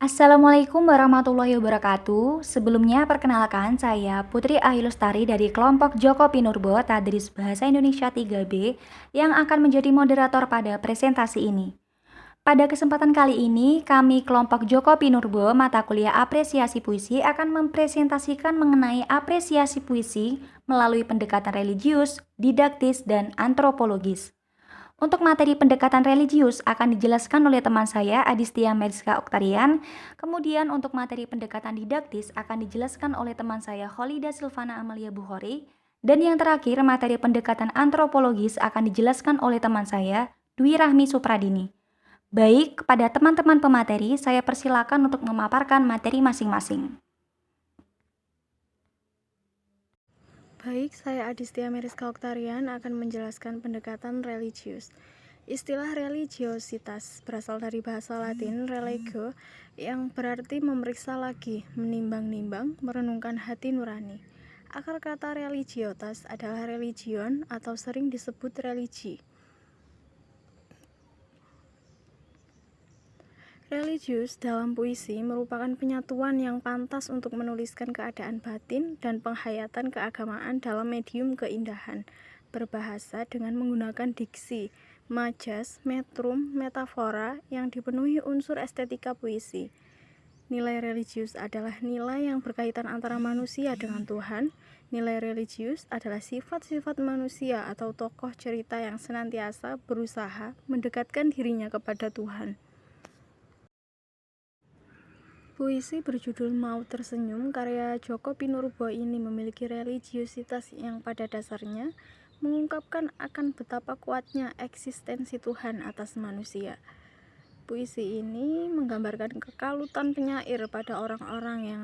Assalamualaikum warahmatullahi wabarakatuh. Sebelumnya perkenalkan saya Putri Ahilustari dari kelompok Joko Pinurbo Tadris Bahasa Indonesia 3B yang akan menjadi moderator pada presentasi ini. Pada kesempatan kali ini, kami kelompok Joko Pinurbo mata kuliah apresiasi puisi akan mempresentasikan mengenai apresiasi puisi melalui pendekatan religius, didaktis, dan antropologis. Untuk materi pendekatan religius akan dijelaskan oleh teman saya Adistia Meriska Oktarian. Kemudian untuk materi pendekatan didaktis akan dijelaskan oleh teman saya Kholida Silvana Amalia Bukhori. Dan yang terakhir materi pendekatan antropologis akan dijelaskan oleh teman saya Dwi Rahmi Supradini. Baik, kepada teman-teman pemateri saya persilakan untuk memaparkan materi masing-masing. Baik, saya Adistia Meriska Oktarian akan menjelaskan pendekatan religius. Istilah religiositas berasal dari bahasa Latin religio yang berarti memeriksa lagi, menimbang-nimbang, merenungkan hati nurani. Akar kata religiotas adalah religion atau sering disebut religi. Religius dalam puisi merupakan penyatuan yang pantas untuk menuliskan keadaan batin dan penghayatan keagamaan dalam medium keindahan, berbahasa dengan menggunakan diksi, majas, metrum, metafora yang dipenuhi unsur estetika puisi. Nilai religius adalah nilai yang berkaitan antara manusia dengan Tuhan. Nilai religius adalah sifat-sifat manusia atau tokoh cerita yang senantiasa berusaha mendekatkan dirinya kepada Tuhan. Puisi berjudul Mau Tersenyum karya Joko Pinurbo ini memiliki religiositas yang pada dasarnya mengungkapkan akan betapa kuatnya eksistensi Tuhan atas manusia. Puisi ini menggambarkan kekalutan penyair pada orang-orang yang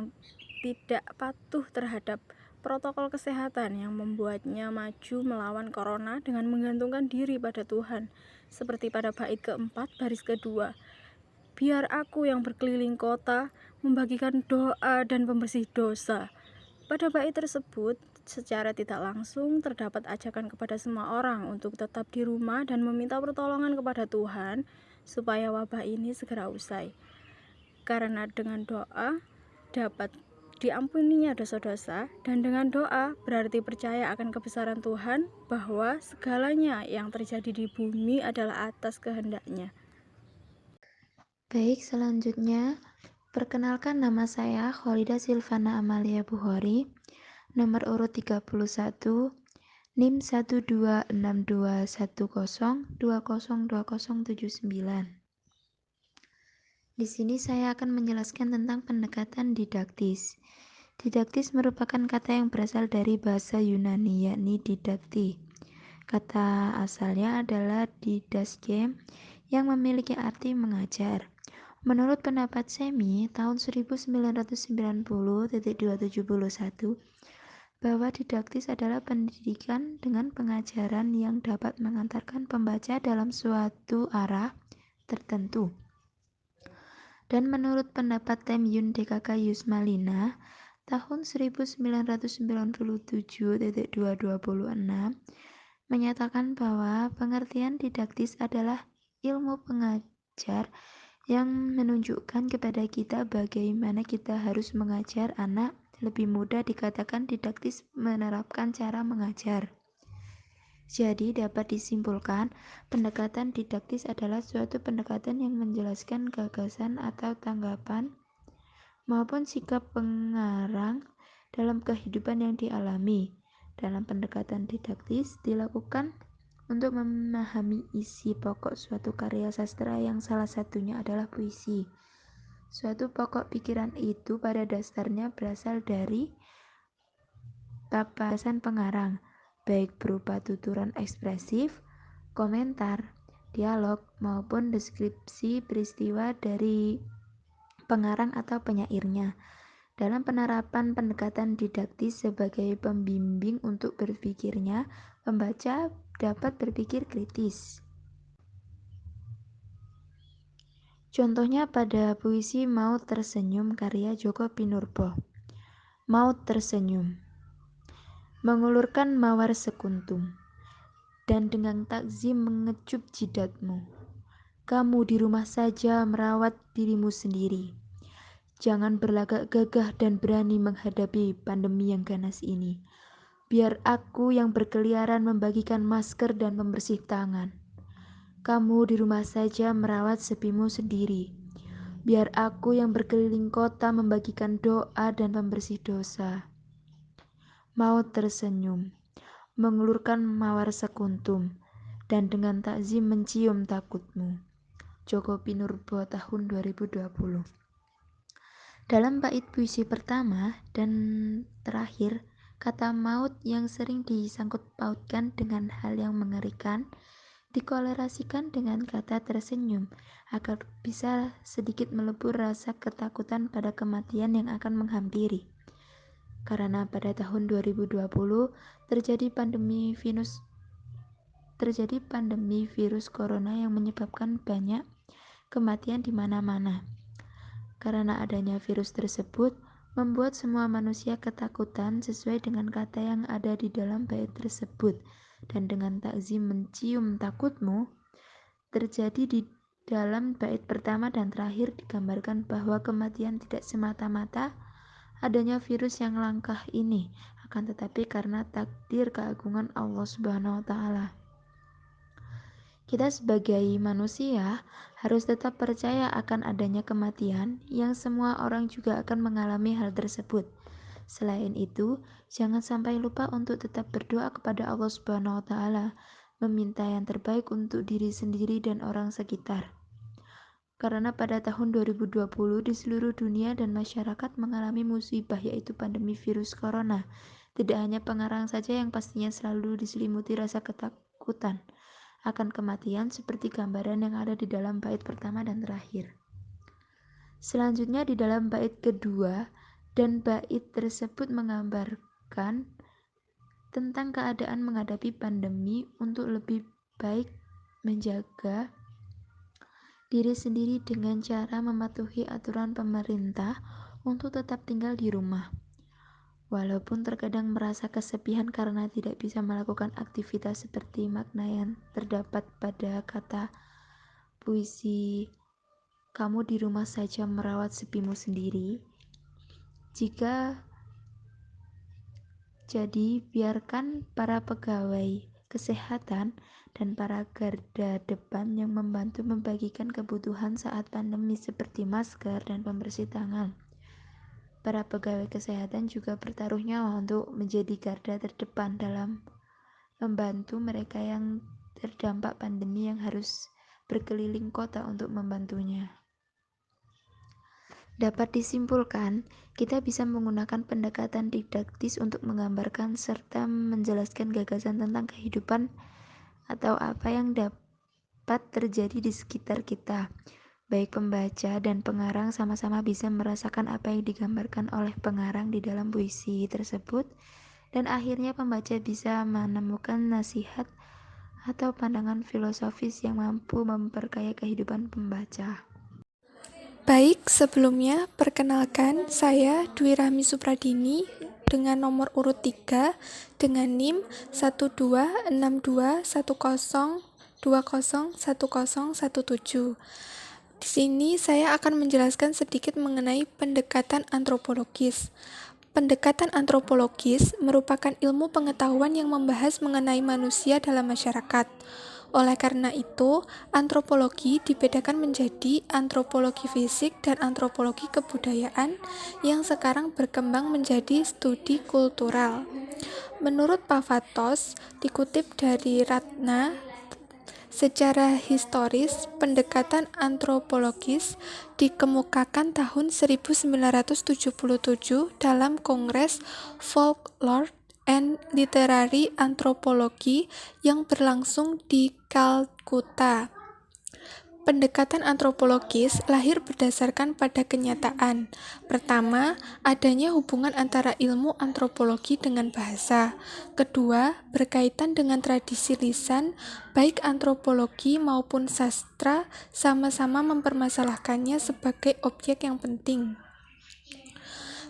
tidak patuh terhadap protokol kesehatan yang membuatnya maju melawan corona dengan menggantungkan diri pada Tuhan, seperti pada bait keempat baris kedua. Biar aku yang berkeliling kota, membagikan doa dan pembersih dosa. Pada bait tersebut, secara tidak langsung terdapat ajakan kepada semua orang untuk tetap di rumah dan meminta pertolongan kepada Tuhan supaya wabah ini segera usai. Karena dengan doa dapat diampuninya dosa-dosa, dan dengan doa berarti percaya akan kebesaran Tuhan bahwa segalanya yang terjadi di bumi adalah atas kehendaknya. Baik, selanjutnya perkenalkan nama saya Kholida Silvana Amalia Bukhori, nomor urut 31, NIM 1262102020079. Di sini saya akan menjelaskan tentang pendekatan didaktis. Didaktis merupakan kata yang berasal dari bahasa Yunani, yakni didakti. Kata asalnya adalah didaske, yang memiliki arti mengajar. Menurut pendapat Semi tahun 1990-271 bahwa didaktis adalah pendidikan dengan pengajaran yang dapat mengantarkan pembaca dalam suatu arah tertentu. Dan menurut pendapat Temyun DKK Yusmalina tahun 1997-226 menyatakan bahwa pengertian didaktis adalah ilmu pengajar yang menunjukkan kepada kita bagaimana kita harus mengajar anak. Lebih mudah dikatakan didaktis menerapkan cara mengajar. Jadi dapat disimpulkan, pendekatan didaktis adalah suatu pendekatan yang menjelaskan gagasan atau tanggapan maupun sikap pengarang dalam kehidupan yang dialami. Dalam pendekatan didaktis dilakukan untuk memahami isi pokok suatu karya sastra yang salah satunya adalah puisi. Suatu pokok pikiran itu pada dasarnya berasal dari papasan pengarang, baik berupa tuturan ekspresif, komentar, dialog, maupun deskripsi peristiwa dari pengarang atau penyairnya. Dalam penerapan pendekatan didaktis sebagai pembimbing untuk berpikirnya, pembaca dapat berpikir kritis. Contohnya pada puisi Mau Tersenyum karya Joko Pinurbo. Mau tersenyum, mengulurkan mawar sekuntum, dan dengan takzim mengecup jidatmu. Kamu di rumah saja merawat dirimu sendiri. Jangan berlagak gagah dan berani menghadapi pandemi yang ganas ini. Biar aku yang berkeliaran membagikan masker dan pembersih tangan. Kamu di rumah saja merawat sepimu sendiri. Biar aku yang berkeliling kota membagikan doa dan pembersih dosa. Maut tersenyum, mengulurkan mawar sekuntum, dan dengan takzim mencium takutmu. Joko Pinurbo tahun 2020. Dalam bait puisi pertama dan terakhir, kata maut yang sering disangkut pautkan dengan hal yang mengerikan dikolerasikan dengan kata tersenyum agar bisa sedikit melebur rasa ketakutan pada kematian yang akan menghampiri. Karena pada tahun 2020 terjadi pandemi virus corona yang menyebabkan banyak kematian di mana-mana. Karena adanya virus tersebut, membuat semua manusia ketakutan sesuai dengan kata yang ada di dalam bait tersebut. Dan dengan takzim mencium takutmu, terjadi di dalam bait pertama dan terakhir digambarkan bahwa kematian tidak semata-mata adanya virus yang langkah ini, akan tetapi karena takdir keagungan Allah Subhanahu wa Ta'ala. Kita sebagai manusia harus tetap percaya akan adanya kematian yang semua orang juga akan mengalami hal tersebut. Selain itu, jangan sampai lupa untuk tetap berdoa kepada Allah Subhanahu wa Ta'ala, meminta yang terbaik untuk diri sendiri dan orang sekitar. Karena pada tahun 2020 di seluruh dunia dan masyarakat mengalami musibah yaitu pandemi virus corona. Tidak hanya pengarang saja yang pastinya selalu diselimuti rasa ketakutan akan kematian seperti gambaran yang ada di dalam bait pertama dan terakhir. Selanjutnya di dalam bait kedua dan bait tersebut menggambarkan tentang keadaan menghadapi pandemi untuk lebih baik menjaga diri sendiri dengan cara mematuhi aturan pemerintah untuk tetap tinggal di rumah. Walaupun terkadang merasa kesepian karena tidak bisa melakukan aktivitas seperti makna yang terdapat pada kata puisi kamu di rumah saja merawat sepimu sendiri. Jadi biarkan para pegawai kesehatan dan para garda depan yang membantu membagikan kebutuhan saat pandemi seperti masker dan pembersih tangan. Para pegawai kesehatan juga bertaruh nyawa untuk menjadi garda terdepan dalam membantu mereka yang terdampak pandemi yang harus berkeliling kota untuk membantunya. Dapat disimpulkan, kita bisa menggunakan pendekatan didaktis untuk menggambarkan serta menjelaskan gagasan tentang kehidupan atau apa yang dapat terjadi di sekitar kita. Baik pembaca dan pengarang sama-sama bisa merasakan apa yang digambarkan oleh pengarang di dalam puisi tersebut, dan akhirnya pembaca bisa menemukan nasihat atau pandangan filosofis yang mampu memperkaya kehidupan pembaca. Baik, sebelumnya perkenalkan saya Dwi Rahmi Supradini dengan nomor urut 3 dengan NIM 1262102011017. Di sini saya akan menjelaskan sedikit mengenai pendekatan antropologis. Pendekatan antropologis merupakan ilmu pengetahuan yang membahas mengenai manusia dalam masyarakat. Oleh karena itu, antropologi dibedakan menjadi antropologi fisik dan antropologi kebudayaan yang sekarang berkembang menjadi studi kultural. Menurut Pavatos, dikutip dari Ratna, secara historis, pendekatan antropologis dikemukakan tahun 1977 dalam Kongres Folklore and Literary Anthropology yang berlangsung di Kalkuta. Pendekatan antropologis lahir berdasarkan pada kenyataan. Pertama, adanya hubungan antara ilmu antropologi dengan bahasa. Kedua, berkaitan dengan tradisi lisan, baik antropologi maupun sastra sama-sama mempermasalahkannya sebagai objek yang penting.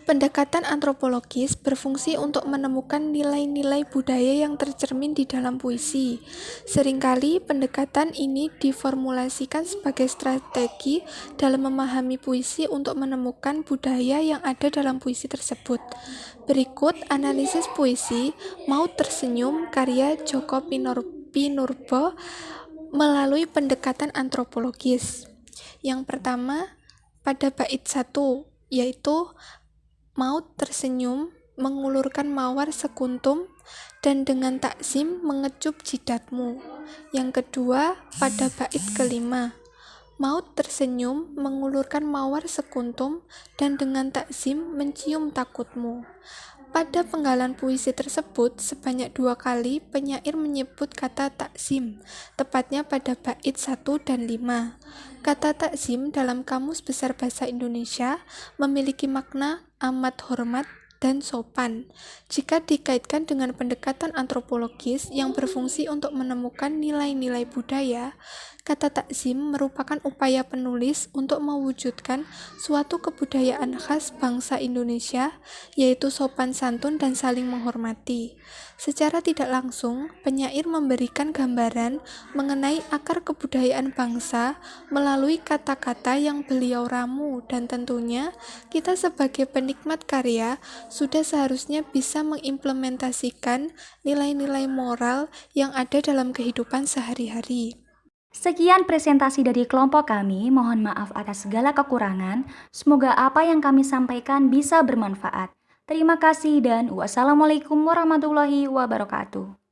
Pendekatan antropologis berfungsi untuk menemukan nilai-nilai budaya yang tercermin di dalam puisi. Seringkali pendekatan ini diformulasikan sebagai strategi dalam memahami puisi untuk menemukan budaya yang ada dalam puisi tersebut. Berikut analisis puisi Maut Tersenyum karya Djoko Pinurbo melalui pendekatan antropologis. Yang pertama, pada bait 1, yaitu Maut tersenyum, mengulurkan mawar sekuntum, dan dengan takzim mengecup jidatmu. Yang kedua, pada bait kelima, Maut tersenyum, mengulurkan mawar sekuntum, dan dengan takzim mencium takutmu. Pada penggalan puisi tersebut, sebanyak 2 kali penyair menyebut kata takzim, tepatnya pada bait 1 dan 5. Kata takzim dalam Kamus Besar Bahasa Indonesia memiliki makna amat hormat dan sopan. Jika dikaitkan dengan pendekatan antropologis yang berfungsi untuk menemukan nilai-nilai budaya, kata takzim merupakan upaya penulis untuk mewujudkan suatu kebudayaan khas bangsa Indonesia, yaitu sopan santun dan saling menghormati. Secara tidak langsung, penyair memberikan gambaran mengenai akar kebudayaan bangsa melalui kata-kata yang beliau ramu, dan tentunya kita sebagai penikmat karya sudah seharusnya bisa mengimplementasikan nilai-nilai moral yang ada dalam kehidupan sehari-hari. Sekian presentasi dari kelompok kami, mohon maaf atas segala kekurangan. Semoga apa yang kami sampaikan bisa bermanfaat. Terima kasih dan wassalamualaikum warahmatullahi wabarakatuh.